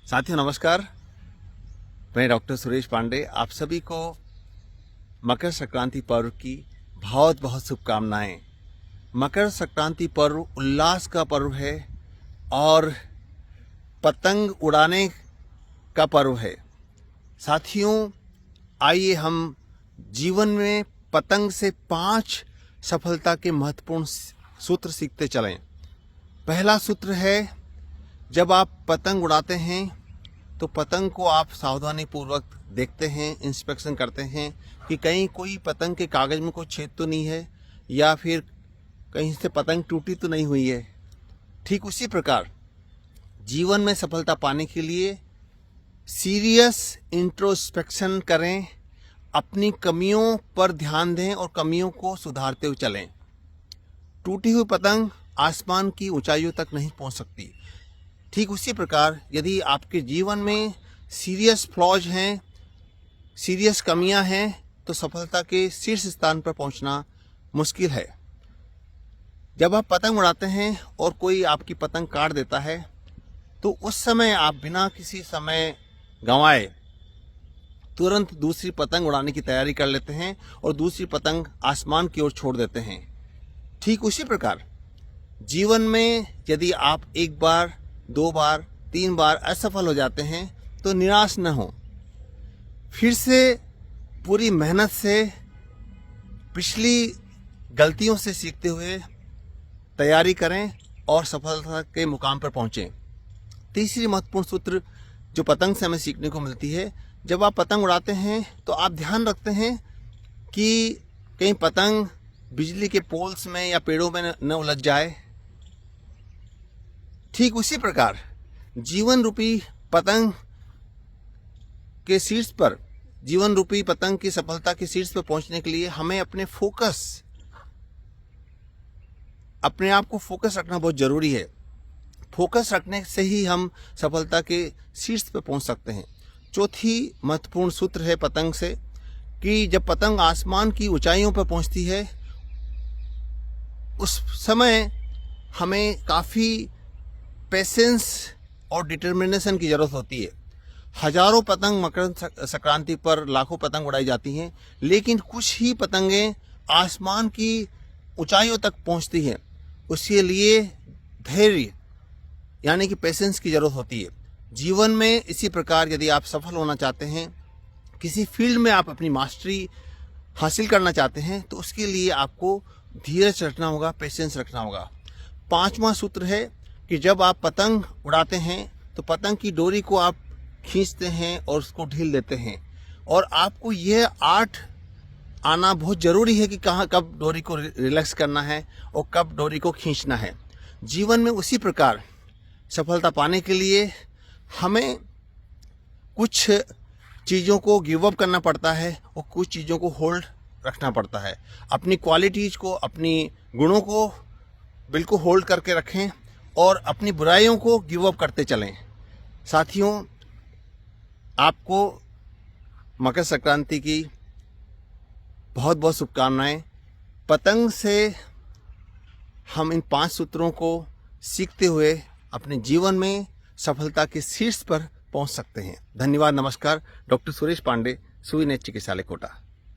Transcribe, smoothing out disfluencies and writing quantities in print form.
साथियों नमस्कार, मैं डॉक्टर सुरेश पांडे आप सभी को मकर संक्रांति पर्व की बहुत बहुत शुभकामनाएं। मकर संक्रांति पर्व उल्लास का पर्व है और पतंग उड़ाने का पर्व है। साथियों आइए हम जीवन में पतंग से 5 सफलता के महत्वपूर्ण सूत्र सीखते चलें। पहला सूत्र है, जब आप पतंग उड़ाते हैं तो पतंग को आप सावधानी पूर्वक देखते हैं, इंस्पेक्शन करते हैं कि कहीं कोई पतंग के कागज में कोई छेद तो नहीं है या फिर कहीं से पतंग टूटी तो नहीं हुई है। ठीक उसी प्रकार जीवन में सफलता पाने के लिए सीरियस इंट्रोस्पेक्शन करें, अपनी कमियों पर ध्यान दें और कमियों को सुधारते हुए चलें। टूटी हुई पतंग आसमान की ऊंचाइयों तक नहीं पहुंच सकती। ठीक उसी प्रकार यदि आपके जीवन में सीरियस फ्लॉज हैं, सीरियस कमियां हैं, तो सफलता के शीर्ष स्थान पर पहुंचना मुश्किल है। जब आप पतंग उड़ाते हैं और कोई आपकी पतंग काट देता है तो उस समय आप बिना किसी समय गंवाए तुरंत दूसरी पतंग उड़ाने की तैयारी कर लेते हैं और दूसरी पतंग आसमान की ओर छोड़ देते हैं। ठीक उसी प्रकार जीवन में यदि आप एक बार, 2 बार, 3 बार असफल हो जाते हैं तो निराश न हो। फिर से पूरी मेहनत से पिछली गलतियों से सीखते हुए तैयारी करें और सफलता के मुकाम पर पहुंचें। तीसरी महत्वपूर्ण सूत्र जो पतंग से हमें सीखने को मिलती है, जब आप पतंग उड़ाते हैं तो आप ध्यान रखते हैं कि कहीं पतंग बिजली के पोल्स में या पेड़ों में न उलझ जाए। ठीक उसी प्रकार जीवन रूपी पतंग के शीर्ष पर, जीवन रूपी पतंग की सफलता के शीर्ष पर पहुंचने के लिए हमें अपने आप को फोकस रखना बहुत जरूरी है। फोकस रखने से ही हम सफलता के शीर्ष पर पहुंच सकते हैं। चौथी महत्वपूर्ण सूत्र है पतंग से कि जब पतंग आसमान की ऊंचाइयों पर पहुंचती है उस समय हमें काफ़ी पेशेंस और डिटर्मिनेशन की ज़रूरत होती है। हजारों पतंग मकर संक्रांति पर लाखों पतंग उड़ाई जाती हैं, लेकिन कुछ ही पतंगें आसमान की ऊंचाइयों तक पहुंचती हैं। उसके लिए धैर्य यानी कि पेशेंस की ज़रूरत होती है। जीवन में इसी प्रकार यदि आप सफल होना चाहते हैं, किसी फील्ड में आप अपनी मास्टरी हासिल करना चाहते हैं, तो उसके लिए आपको धीरज रखना होगा, पेशेंस रखना होगा। 5वां सूत्र है कि जब आप पतंग उड़ाते हैं तो पतंग की डोरी को आप खींचते हैं और उसको ढील देते हैं, और आपको यह आर्ट आना बहुत ज़रूरी है कि कहाँ कब डोरी को रिलैक्स करना है और कब डोरी को खींचना है। जीवन में उसी प्रकार सफलता पाने के लिए हमें कुछ चीज़ों को गिव अप करना पड़ता है और कुछ चीज़ों को होल्ड रखना पड़ता है। अपनी क्वालिटीज़ को, अपनी गुणों को बिल्कुल होल्ड करके रखें और अपनी बुराइयों को गिव अप करते चलें। साथियों आपको मकर संक्रांति की बहुत बहुत शुभकामनाएं। पतंग से हम इन 5 सूत्रों को सीखते हुए अपने जीवन में सफलता के शीर्ष पर पहुंच सकते हैं। धन्यवाद, नमस्कार। डॉक्टर सुरेश पांडे, सुई नेत्र चिकित्सालय कोटा।